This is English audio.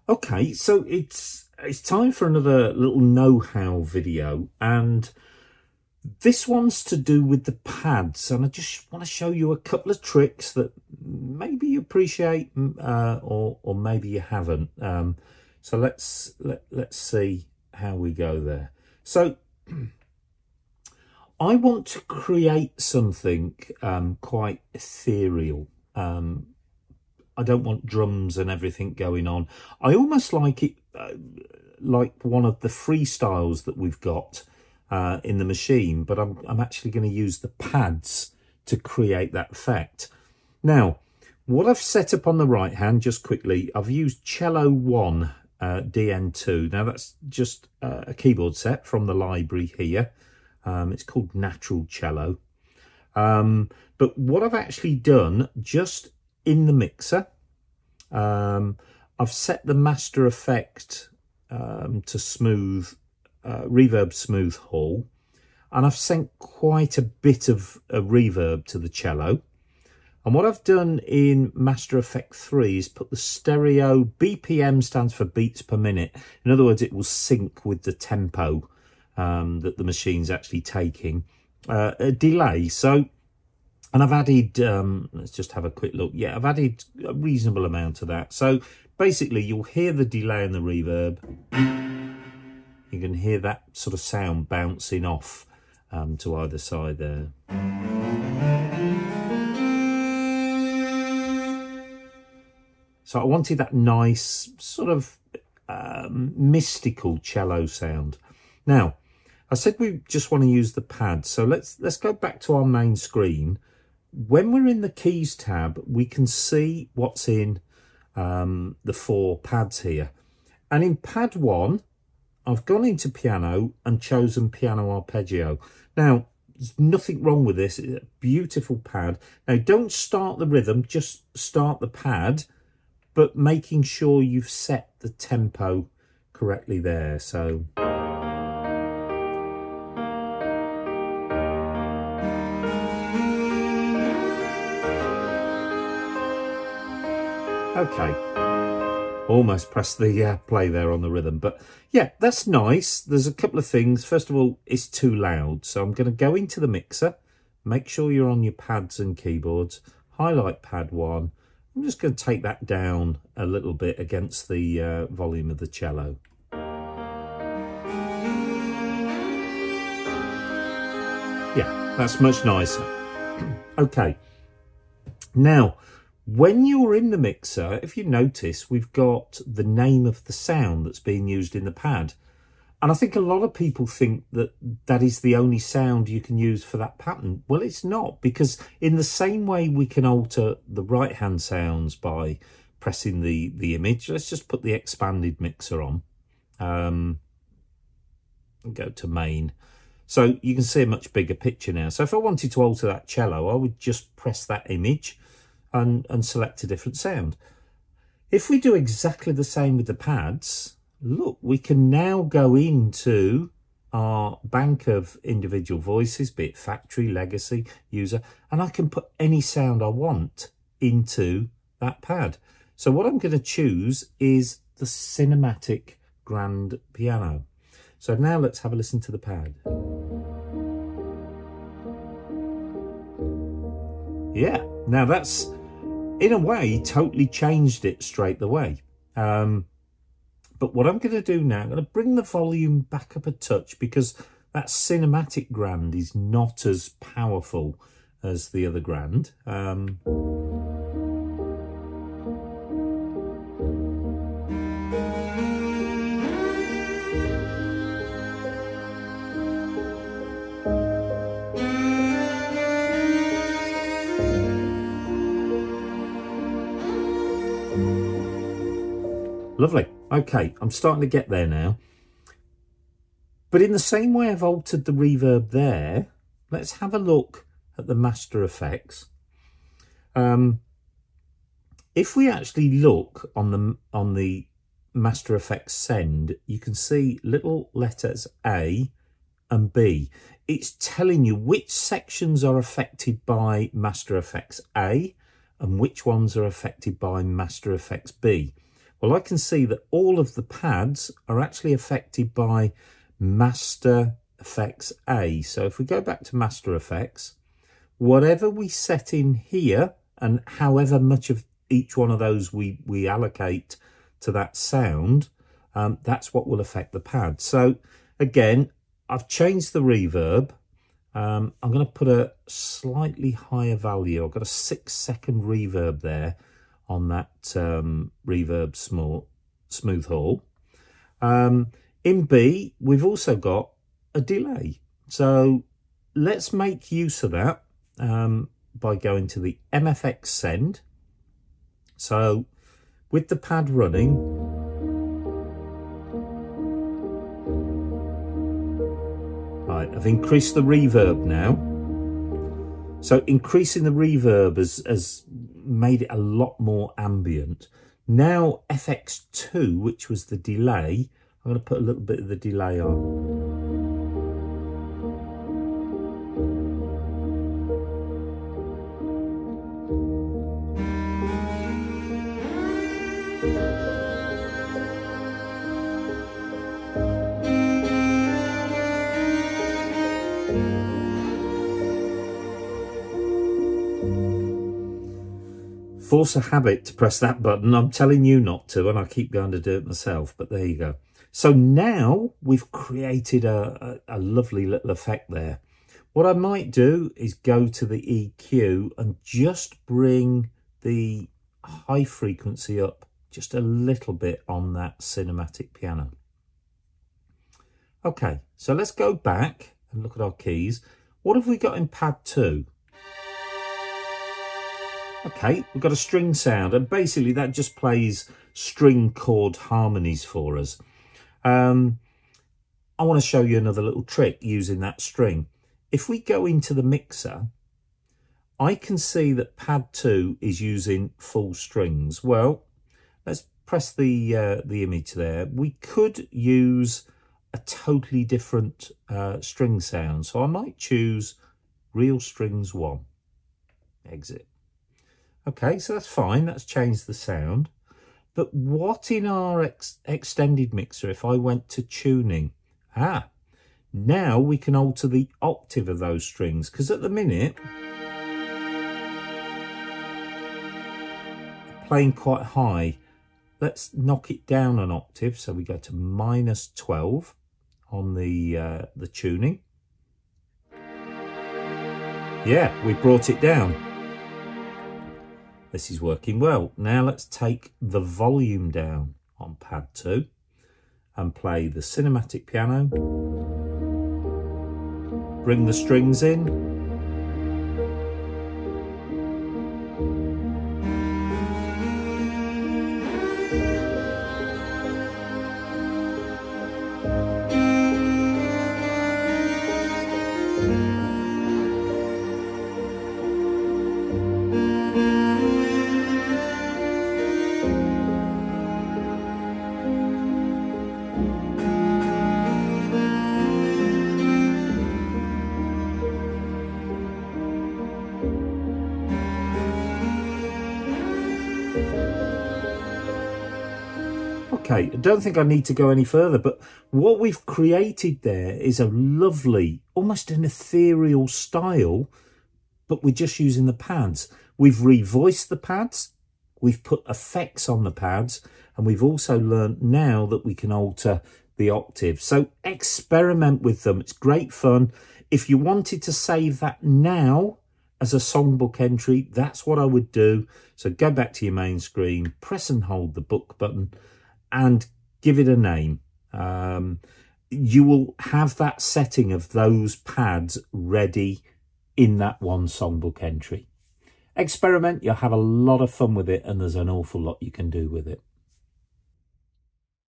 Okay, so it's time for another little know-how video, and this one's to do with the pads, and I just want to show you a couple of tricks that maybe you appreciate or maybe you haven't. So let's see how we go there. So I want to create something quite ethereal. I don't want drums and everything going on. I almost like it like one of the freestyles that we've got in the machine, but I'm actually going to use the pads to create that effect. Now, what I've set up on the right hand, just quickly, I've used Cello 1 DN2. Now, that's just a keyboard set from the library here. It's called Natural Cello. But what I've actually done, just in the mixer, I've set the master effect to smooth, reverb smooth Hall, and I've sent quite a bit of a reverb to the cello. And what I've done in Master Effect 3 is put the stereo, BPM stands for beats per minute. In other words, it will sync with the tempo that the machine's actually taking. A delay, so, and I've added, let's just have a quick look. Yeah, I've added a reasonable amount of that. So basically you'll hear the delay and the reverb. You can hear that sort of sound bouncing off to either side there. So I wanted that nice sort of mystical cello sound. Now, I said we just want to use the pads, so let's go back to our main screen. When we're in the keys tab, we can see what's in the 4 pads here. And in pad 1, I've gone into piano and chosen piano arpeggio. Now, there's nothing wrong with this. It's a beautiful pad. Now, don't start the rhythm, just start the pad, but making sure you've set the tempo correctly there. So okay, almost pressed the play there on the rhythm, but yeah, that's nice. There's a couple of things. First of all, it's too loud, so I'm going to go into the mixer, make sure you're on your pads and keyboards, highlight pad 1. I'm just going to take that down a little bit against the volume of the cello. Yeah, that's much nicer. Okay, now when you're in the mixer, if you notice, we've got the name of the sound that's being used in the pad. And I think a lot of people think that that is the only sound you can use for that pattern. Well, it's not, because in the same way we can alter the right-hand sounds by pressing the image. Let's just put the expanded mixer on and go to main. So you can see a much bigger picture now. So if I wanted to alter that cello, I would just press that image and select a different sound. If we do exactly the same with the pads, look, we can now go into our bank of individual voices, be it factory, legacy, user, and I can put any sound I want into that pad. So what I'm going to choose is the cinematic grand piano. So now let's have a listen to the pad. Yeah, now that's, in a way, totally changed it straight away. But what I'm going to do now, I'm going to bring the volume back up a touch, because that cinematic grand is not as powerful as the other grand. Lovely. Okay, I'm starting to get there now. But in the same way I've altered the reverb there, let's have a look at the master effects. If we actually look on the master effects send, you can see little letters A and B. It's telling you which sections are affected by master effects A and which ones are affected by master effects B. Well, I can see that all of the pads are actually affected by Master Effects A. So if we go back to Master Effects, whatever we set in here, and however much of each one of those we allocate to that sound, that's what will affect the pad. So again, I've changed the reverb. I'm going to put a slightly higher value. I've got a 6-second reverb there on that reverb smooth hall. In B, we've also got a delay. So let's make use of that by going to the MFX send. So with the pad running, right, I've increased the reverb now. So increasing the reverb has made it a lot more ambient. Now FX2, which was the delay, I'm going to put a little bit of the delay on. Force a habit to press that button. I'm telling you not to, and I keep going to do it myself, but there you go. So now we've created a lovely little effect there. What I might do is go to the EQ and just bring the high frequency up just a little bit on that cinematic piano. Okay, so let's go back and look at our keys. What have we got in pad 2? Okay, we've got a string sound, and basically that just plays string chord harmonies for us. I want to show you another little trick using that string. If we go into the mixer, I can see that pad 2 is using full strings. Well, let's press the image there. We could use a totally different string sound. So I might choose real strings 1, exit. Okay, so that's fine. That's changed the sound. But what in our extended mixer if I went to tuning? Now we can alter the octave of those strings, because at the minute, playing quite high. Let's knock it down an octave. So we go to -12 on the tuning. Yeah, we brought it down. This is working well. Now let's take the volume down on pad 2 and play the cinematic piano. Bring the strings in. Okay, I don't think I need to go any further, but what we've created there is a lovely, almost an ethereal style, but we're just using the pads. We've revoiced the pads, we've put effects on the pads, and we've also learned now that we can alter the octave. So experiment with them. It's great fun. If you wanted to save that now as a songbook entry, that's what I would do. So go back to your main screen, press and hold the book button, and give it a name. You will have that setting of those pads ready in that one songbook entry. Experiment, you'll have a lot of fun with it, and there's an awful lot you can do with it.